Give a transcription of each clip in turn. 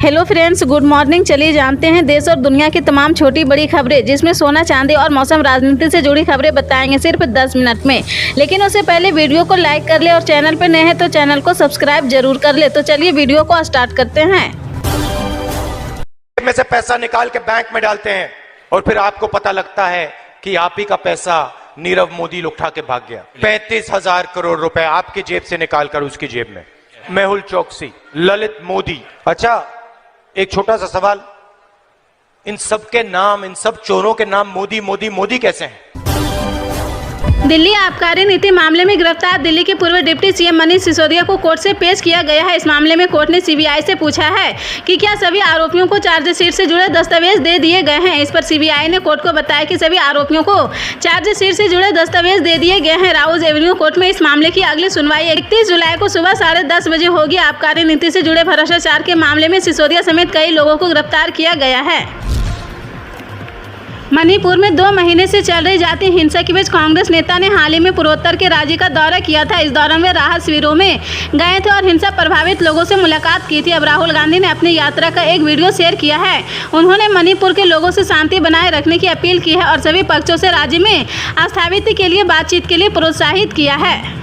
Hello friends, good morning. चलिए जानते हैं देश और दुनिया की तमाम छोटी बड़ी खबरें, जिसमें सोना चांदी और मौसम राजनीति से जुड़ी खबरें बताएंगे सिर्फ 10 मिनट में। लेकिन उससे पहले वीडियो को लाइक कर ले और चैनल पर नए हैं तो चैनल को सब्सक्राइब जरूर कर ले। तो चलिए वीडियो को स्टार्ट करते हैं। में से पैसा निकाल के बैंक में डालते हैं और फिर आपको पता लगता है कि आप ही का पैसा नीरव मोदी उठा के भाग गया। 35,000 करोड़ रुपए आपकी जेब से निकालकर उसकी जेब में। मेहुल चौकसी, ललित मोदी। अच्छा, एक छोटा सा सवाल, इन सब के नाम, इन सब चोरों के नाम मोदी मोदी मोदी कैसे हैं? दिल्ली आबकारी नीति मामले में गिरफ्तार दिल्ली के पूर्व डिप्टी सीएम मनीष सिसोदिया को कोर्ट से पेश किया गया है। इस मामले में कोर्ट ने सीबीआई से पूछा है कि क्या सभी आरोपियों को चार्जशीट से जुड़े दस्तावेज दे दिए गए हैं। इस पर सीबीआई ने कोर्ट को बताया कि सभी आरोपियों को चार्जशीट से जुड़े दस्तावेज दे दिए गए हैं। राउज एवेन्यू कोर्ट में इस मामले की अगली सुनवाई 31 जुलाई को सुबह 10:30 बजे होगी। आबकारी नीति से जुड़े भ्रष्टाचार के मामले में सिसोदिया समेत कई लोगों को गिरफ्तार किया गया है। मणिपुर में 2 महीने से चल रही जाति हिंसा के बीच कांग्रेस नेता ने हाल ही में पूर्वोत्तर के राज्य का दौरा किया था। इस दौरान वे राहत शिविरों में गए थे और हिंसा प्रभावित लोगों से मुलाकात की थी। अब राहुल गांधी ने अपनी यात्रा का एक वीडियो शेयर किया है। उन्होंने मणिपुर के लोगों से शांति बनाए रखने की अपील की है और सभी पक्षों से राज्य में स्थायित्व के लिए बातचीत के लिए प्रोत्साहित किया है।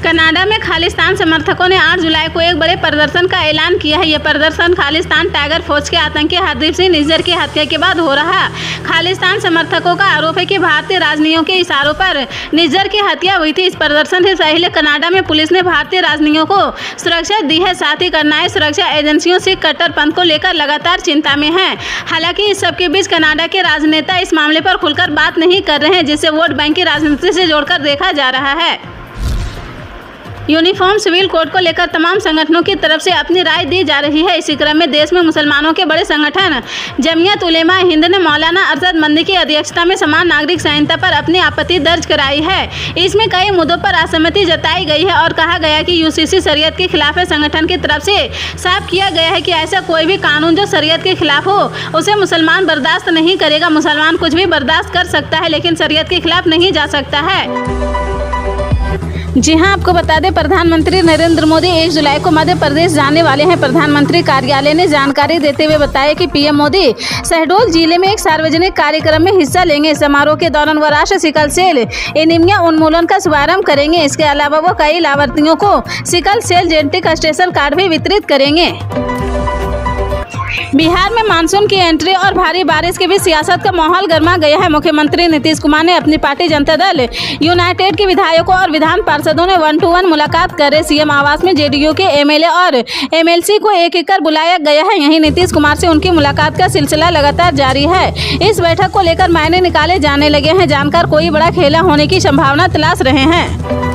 कनाडा में खालिस्तान समर्थकों ने 8 जुलाई को एक बड़े प्रदर्शन का ऐलान किया है। यह प्रदर्शन खालिस्तान टाइगर फौज के आतंकी हरदीप सिंह निज्जर की हत्या के बाद हो रहा। खालिस्तान समर्थकों का आरोप है कि भारतीय राजनयिकों के इशारों पर निज्जर की हत्या हुई थी। इस प्रदर्शन से पहले कनाडा में पुलिस ने भारतीय राजनयिकों को सुरक्षा दी है। साथ ही कनाडाई सुरक्षा एजेंसियों से कट्टरपंथ को लेकर लगातार चिंता में है। हालांकि इस सबके बीच कनाडा के राजनेता इस मामले पर खुलकर बात नहीं कर रहे हैं, जिसे वोट बैंक की राजनीति से जोड़कर देखा जा रहा है। यूनिफॉर्म सिविल कोड को लेकर तमाम संगठनों की तरफ से अपनी राय दी जा रही है। इसी क्रम में देश में मुसलमानों के बड़े संगठन जमीयत उलेमा हिंद ने मौलाना अरशद मंदी की अध्यक्षता में समान नागरिक संहिता पर अपनी आपत्ति दर्ज कराई है। इसमें कई मुद्दों पर असहमति जताई गई है और कहा गया कि यूसीसी शरीयत के खिलाफ है। संगठन की तरफ से साफ किया गया है कि ऐसा कोई भी कानून जो शरीयत के खिलाफ हो उसे मुसलमान बर्दाश्त नहीं करेगा। मुसलमान कुछ भी बर्दाश्त कर सकता है, लेकिन शरीयत के खिलाफ नहीं जा सकता है। जी हां, आपको बता दें, प्रधानमंत्री नरेंद्र मोदी 1 जुलाई को मध्य प्रदेश जाने वाले हैं। प्रधानमंत्री कार्यालय ने जानकारी देते हुए बताया कि पीएम मोदी शहडोल जिले में एक सार्वजनिक कार्यक्रम में हिस्सा लेंगे। समारोह के दौरान वो राष्ट्रीय सिकल सेल एनीमिया उन्मूलन का शुभारंभ करेंगे। इसके अलावा वो कई लाभार्थियों को sickle cell genetic station card भी वितरित करेंगे। बिहार में मानसून की एंट्री और भारी बारिश के बीच सियासत का माहौल गर्मा गया है। मुख्यमंत्री नीतीश कुमार ने अपनी पार्टी जनता दल यूनाइटेड के विधायकों और विधान पार्षदों ने 1-to-1 मुलाकात करे। सीएम आवास में जेडीयू के एमएलए और एमएलसी को एक कर बुलाया गया है। यहीं नीतीश कुमार से उनकी मुलाकात का सिलसिला लगातार जारी है। इस बैठक को लेकर मायने निकाले जाने लगे हैं। जानकार कोई बड़ा खेला होने की संभावना तलाश रहे हैं।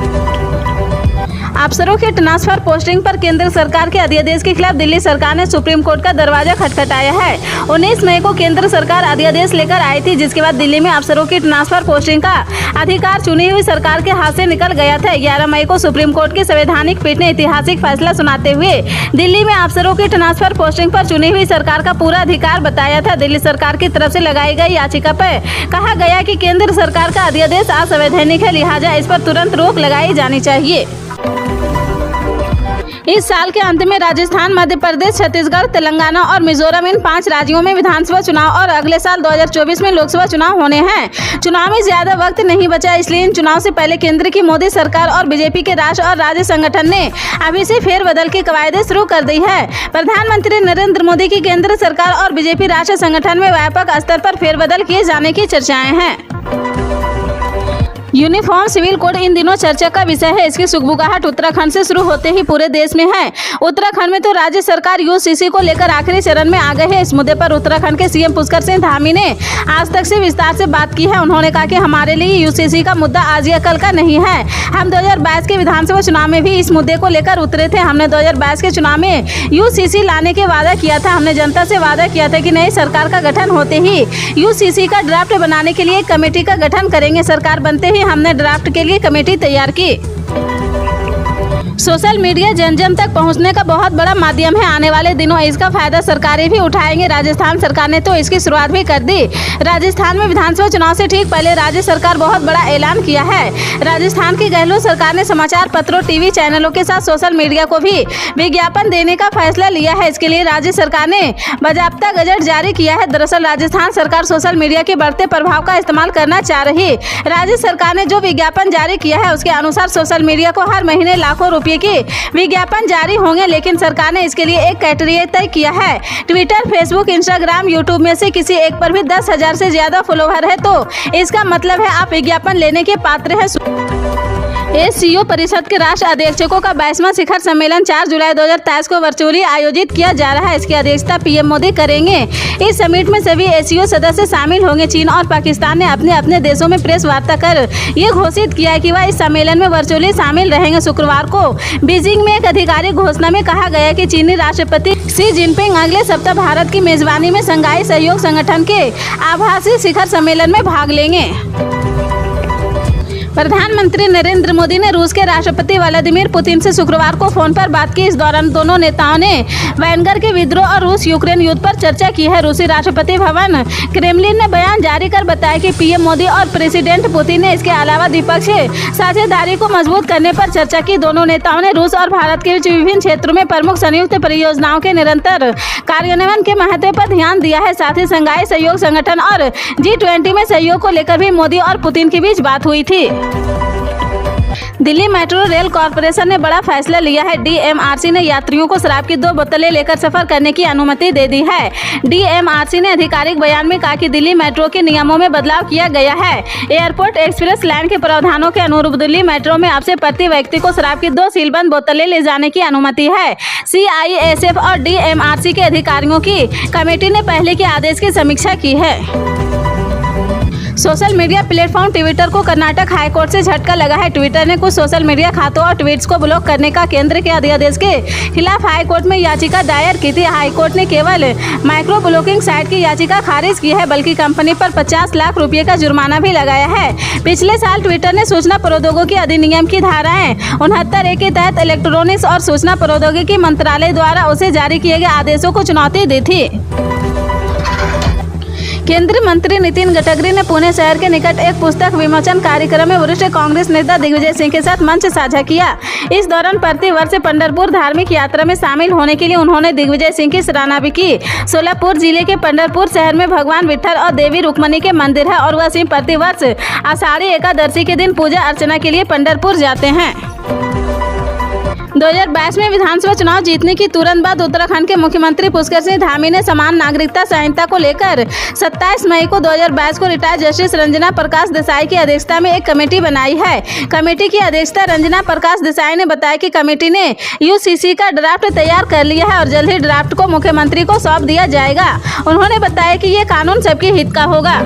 अफसरों के ट्रांसफर पोस्टिंग पर केंद्र सरकार के अध्यादेश के खिलाफ दिल्ली सरकार ने सुप्रीम कोर्ट का दरवाजा खटखटाया है। 19 मई को केंद्र सरकार अध्यादेश लेकर आई थी, जिसके बाद दिल्ली में अफसरों की ट्रांसफर पोस्टिंग का अधिकार चुनी हुई सरकार के हाथ से निकल गया था। 11 मई को सुप्रीम कोर्ट की संवैधानिक पीठ ने ऐतिहासिक फैसला सुनाते हुए दिल्ली में अफसरों की ट्रांसफर पोस्टिंग पर चुनी हुई सरकार का पूरा अधिकार बताया था। दिल्ली सरकार की तरफ से लगाई गई याचिका पर कहा गया कि केंद्र सरकार का अध्यादेश असंवैधानिक है, लिहाजा इस पर तुरंत रोक लगाई जानी चाहिए। इस साल के अंत में राजस्थान, मध्य प्रदेश, छत्तीसगढ़, तेलंगाना और मिजोरम इन 5 राज्यों में विधानसभा चुनाव और अगले साल 2024 में लोकसभा चुनाव होने हैं। चुनाव में ज्यादा वक्त नहीं बचा, इसलिए इन चुनाव से पहले केंद्र की मोदी सरकार और बीजेपी के राष्ट्र और राज्य संगठन ने अभी से फेरबदल की कवायदें शुरू कर दी है। प्रधानमंत्री नरेंद्र मोदी की केंद्र सरकार और बीजेपी राष्ट्रीय संगठन में व्यापक स्तर पर फेरबदल किए जाने की चर्चाएं हैं। यूनिफॉर्म सिविल कोड इन दिनों चर्चा का विषय है। इसकी सुगबुगाहट उत्तराखंड से शुरू होते ही पूरे देश में है। उत्तराखंड में तो राज्य सरकार यूसीसी को लेकर आखिरी चरण में आ गए है। इस मुद्दे पर उत्तराखंड के सीएम पुष्कर सिंह धामी ने आज तक से विस्तार से बात की है। उन्होंने कहा कि हमारे लिए यूसीसी का मुद्दा आज या कल का नहीं है। हम 2022 के विधानसभा चुनाव में भी इस मुद्दे को लेकर उतरे थे। हमने 2022 के चुनाव में यूसीसी लाने के वादा किया था। हमने जनता से वादा किया था कि नई सरकार का गठन होते ही यूसीसी का ड्राफ्ट बनाने के लिए एक कमेटी का गठन करेंगे। सरकार बनते ही हमने ड्राफ्ट के लिए कमेटी तैयार की। सोशल मीडिया जन जन तक पहुंचने का बहुत बड़ा माध्यम है। आने वाले दिनों इसका फायदा सरकारें भी उठाएंगे। राजस्थान सरकार ने तो इसकी शुरुआत भी कर दी। राजस्थान में विधानसभा चुनाव से ठीक पहले राज्य सरकार बहुत बड़ा ऐलान किया है। राजस्थान की गहलोत सरकार ने समाचार पत्रों, टीवी चैनलों के साथ सोशल मीडिया को भी विज्ञापन देने का फैसला लिया है। इसके लिए राज्य सरकार ने बाकायदा गजट जारी किया है। दरअसल राजस्थान सरकार सोशल मीडिया के बढ़ते प्रभाव का इस्तेमाल करना चाह रही। राज्य सरकार ने जो विज्ञापन जारी किया है उसके अनुसार सोशल मीडिया को हर महीने लाखों रुपए के विज्ञापन जारी होंगे, लेकिन सरकार ने इसके लिए एक क्राइटेरिया तय किया है। ट्विटर, फेसबुक, इंस्टाग्राम, यूट्यूब में से किसी एक पर भी 10,000 से ज्यादा फॉलोवर है तो इसका मतलब है आप विज्ञापन लेने के पात्र हैं। एससीओ परिषद के राष्ट्र अध्यक्षों का 22वां शिखर सम्मेलन 4 जुलाई 2023 को वर्चुअली आयोजित किया जा रहा है। इसकी अध्यक्षता पीएम मोदी करेंगे। इस समिट में सभी एससीओ सदस्य शामिल होंगे। चीन और पाकिस्तान ने अपने अपने देशों में प्रेस वार्ता कर ये घोषित किया है कि वह इस सम्मेलन में वर्चुअली शामिल रहेंगे। शुक्रवार को बीजिंग में एक आधिकारिक घोषणा में कहा गया कि चीनी राष्ट्रपति शी जिनपिंग अगले सप्ताह भारत की मेजबानी में शंघाई सहयोग संगठन के आभासी शिखर सम्मेलन में भाग लेंगे। प्रधानमंत्री नरेंद्र मोदी ने रूस के राष्ट्रपति व्लादिमीर पुतिन से शुक्रवार को फोन पर बात की। इस दौरान दोनों नेताओं ने वैगनर के विद्रोह और रूस यूक्रेन युद्ध पर चर्चा की है। रूसी राष्ट्रपति भवन क्रेमलिन ने बयान जारी कर बताया कि पीएम मोदी और प्रेसिडेंट पुतिन ने इसके अलावा द्विपक्षीय साझेदारी को मजबूत करने पर चर्चा की। दोनों नेताओं ने रूस और भारत के बीच विभिन्न क्षेत्रों में प्रमुख संयुक्त परियोजनाओं के निरंतर कार्यान्वयन के महत्व पर ध्यान दिया है। साथ ही शंघाई सहयोग संगठन और G20 में सहयोग को लेकर भी मोदी और पुतिन के बीच बात हुई थी। दिल्ली मेट्रो रेल कॉरपोरेशन ने बड़ा फैसला लिया है। डीएमआरसी ने यात्रियों को शराब की 2 बोतलें लेकर सफर करने की अनुमति दे दी है। डीएमआरसी ने आधिकारिक बयान में कहा कि दिल्ली मेट्रो के नियमों में बदलाव किया गया है। एयरपोर्ट एक्सप्रेस लाइन के प्रावधानों के अनुरूप दिल्ली मेट्रो में अब से प्रति व्यक्ति को शराब की 2 सीलबंद बोतलें ले जाने की अनुमति है। CISF और डीएमआरसी के अधिकारियों की कमेटी ने पहले के आदेश की समीक्षा की है। सोशल मीडिया प्लेटफॉर्म ट्विटर को कर्नाटक हाईकोर्ट से झटका लगा है। ट्विटर ने कुछ सोशल मीडिया खातों और ट्वीट्स को ब्लॉक करने का केंद्र के अध्यादेश के खिलाफ हाईकोर्ट में याचिका दायर की थी। हाईकोर्ट ने केवल माइक्रो ब्लॉकिंग साइट की याचिका खारिज की है, बल्कि कंपनी पर 50 लाख रुपए का जुर्माना भी लगाया है। पिछले साल ट्विटर ने सूचना प्रौद्योगिकी अधिनियम की धाराएं 69A के तहत इलेक्ट्रॉनिक्स और सूचना प्रौद्योगिकी मंत्रालय द्वारा उसे जारी किए गए आदेशों को चुनौती दी थी। केंद्रीय मंत्री नितिन गडकरी ने पुणे शहर के निकट एक पुस्तक विमोचन कार्यक्रम में वरिष्ठ कांग्रेस नेता दिग्विजय सिंह के साथ मंच साझा किया। इस दौरान प्रति वर्ष पंढरपुर धार्मिक यात्रा में शामिल होने के लिए उन्होंने दिग्विजय सिंह की सराहना भी की। सोलापुर जिले के पंढरपुर शहर में भगवान विठल और देवी रुक्मणी के मंदिर है और वह सिंह प्रति वर्ष आषाढ़ी एकादशी के दिन पूजा अर्चना के लिए पंढरपुर जाते हैं। 2022 में विधानसभा चुनाव जीतने की तुरंत बाद उत्तराखंड के मुख्यमंत्री पुष्कर सिंह धामी ने समान नागरिकता संहिता को लेकर 27 मई को 2022 को रिटायर्ड जस्टिस रंजना प्रकाश देसाई की अध्यक्षता में एक कमेटी बनाई है। कमेटी की अध्यक्षता रंजना प्रकाश देसाई ने बताया कि कमेटी ने यूसीसी का ड्राफ्ट तैयार कर लिया है और जल्द ही ड्राफ्ट को मुख्यमंत्री को सौंप दिया जाएगा। उन्होंने बताया कि ये कानून सबके हित का होगा।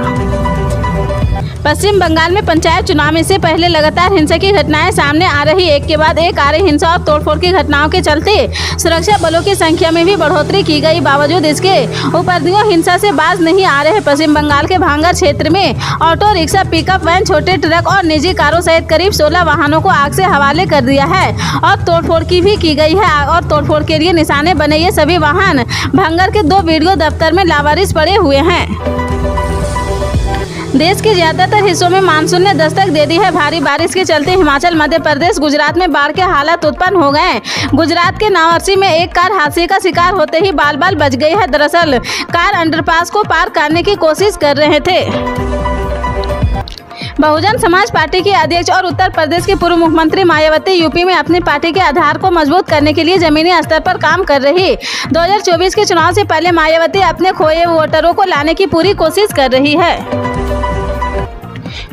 पश्चिम बंगाल में पंचायत चुनाव में से पहले लगातार हिंसा की घटनाएं सामने आ रही। एक के बाद एक आ रही हिंसा और तोड़फोड़ की घटनाओं के चलते सुरक्षा बलों की संख्या में भी बढ़ोतरी की गई। बावजूद इसके उपद्रवियों हिंसा से बाज नहीं आ रहे। पश्चिम बंगाल के भांगर क्षेत्र में ऑटो रिक्शा, पिकअप वैन, छोटे ट्रक और निजी कारों सहित करीब 16 वाहनों को आग से हवाले कर दिया है और तोड़फोड़ की गई है। और तोड़फोड़ के लिए निशाने बने ये सभी वाहन भांगर के 2 वीडियो दफ्तर में लावारिस पड़े हुए हैं। देश के ज्यादातर हिस्सों में मानसून ने दस्तक दे दी है। भारी बारिश के चलते हिमाचल, मध्य प्रदेश, गुजरात में बाढ़ के हालात उत्पन्न हो गए। गुजरात के नावरसी में एक कार हादसे का शिकार होते ही बाल बाल बच गई है। दरअसल कार अंडरपास को पार करने की कोशिश कर रहे थे। बहुजन समाज पार्टी की अध्यक्ष और उत्तर प्रदेश की पूर्व मुख्यमंत्री मायावती यूपी में अपनी पार्टी के आधार को मजबूत करने के लिए जमीनी स्तर पर काम कर रही। 2024 के चुनाव से पहले मायावती अपने खोए वोटरों को लाने की पूरी कोशिश कर रही है।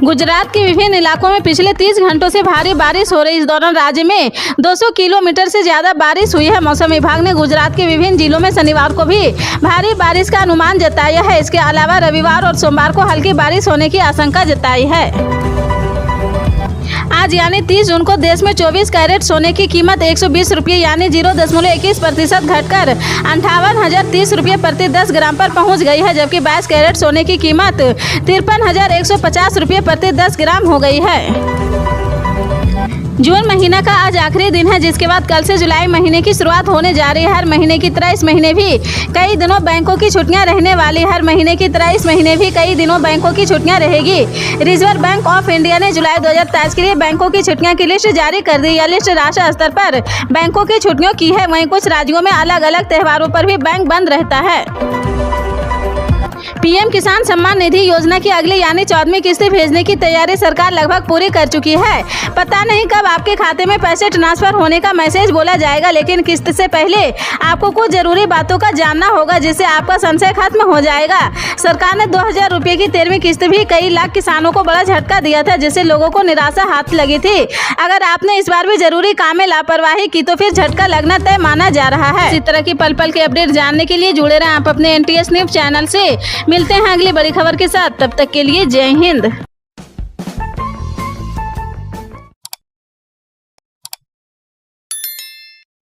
गुजरात के विभिन्न इलाकों में पिछले 30 घंटों से भारी बारिश हो रही। इस दौरान राज्य में 200 किलोमीटर से ज्यादा बारिश हुई है। मौसम विभाग ने गुजरात के विभिन्न जिलों में शनिवार को भी भारी बारिश का अनुमान जताया है। इसके अलावा रविवार और सोमवार को हल्की बारिश होने की आशंका जताई है। आज यानी 30 जून को देश में 24 कैरेट सोने की कीमत 120 रुपये यानी 0.21% घटकर 58,030 रुपये प्रति 10 ग्राम पर पहुंच गई है, जबकि 22 कैरेट सोने की कीमत 53,150 रुपये प्रति 10 ग्राम हो गई है। जून महीना का आज आखिरी दिन है, जिसके बाद कल से जुलाई महीने की शुरुआत होने जा रही है। हर महीने की तरह इस महीने भी कई दिनों बैंकों की छुट्टियां रहने वाली। हर महीने की तरह इस महीने भी कई दिनों बैंकों की छुट्टियां रहेगी। रिजर्व बैंक ऑफ इंडिया ने जुलाई 2023 के लिए बैंकों की छुट्टियों की लिस्ट जारी कर दी। यह लिस्ट राष्ट्रीय स्तर पर बैंकों की छुट्टियों की है। वहीं कुछ राज्यों में अलग अलग त्योहारों पर भी बैंक बंद रहता है। पीएम किसान सम्मान निधि योजना की अगली यानी 14वीं किस्त भेजने की तैयारी सरकार लगभग पूरी कर चुकी है। पता नहीं कब आपके खाते में पैसे ट्रांसफर होने का मैसेज बोला जाएगा, लेकिन किस्त से पहले आपको कुछ जरूरी बातों का जानना होगा, जिससे आपका संशय खत्म हो जाएगा। सरकार ने 2000 रुपये की 13वीं किस्त भी कई लाख किसानों को बड़ा झटका दिया था, जिससे लोगों को निराशा हाथ लगी थी। अगर आपने इस बार भी जरूरी काम में लापरवाही की तो फिर झटका लगना तय माना जा रहा है। इसी तरह की पल पल के अपडेट जानने के लिए जुड़े रहें आप अपने NTS न्यूज़ चैनल से। मिलते हैं अगली बड़ी खबर के साथ, तब तक के लिए जय हिंद।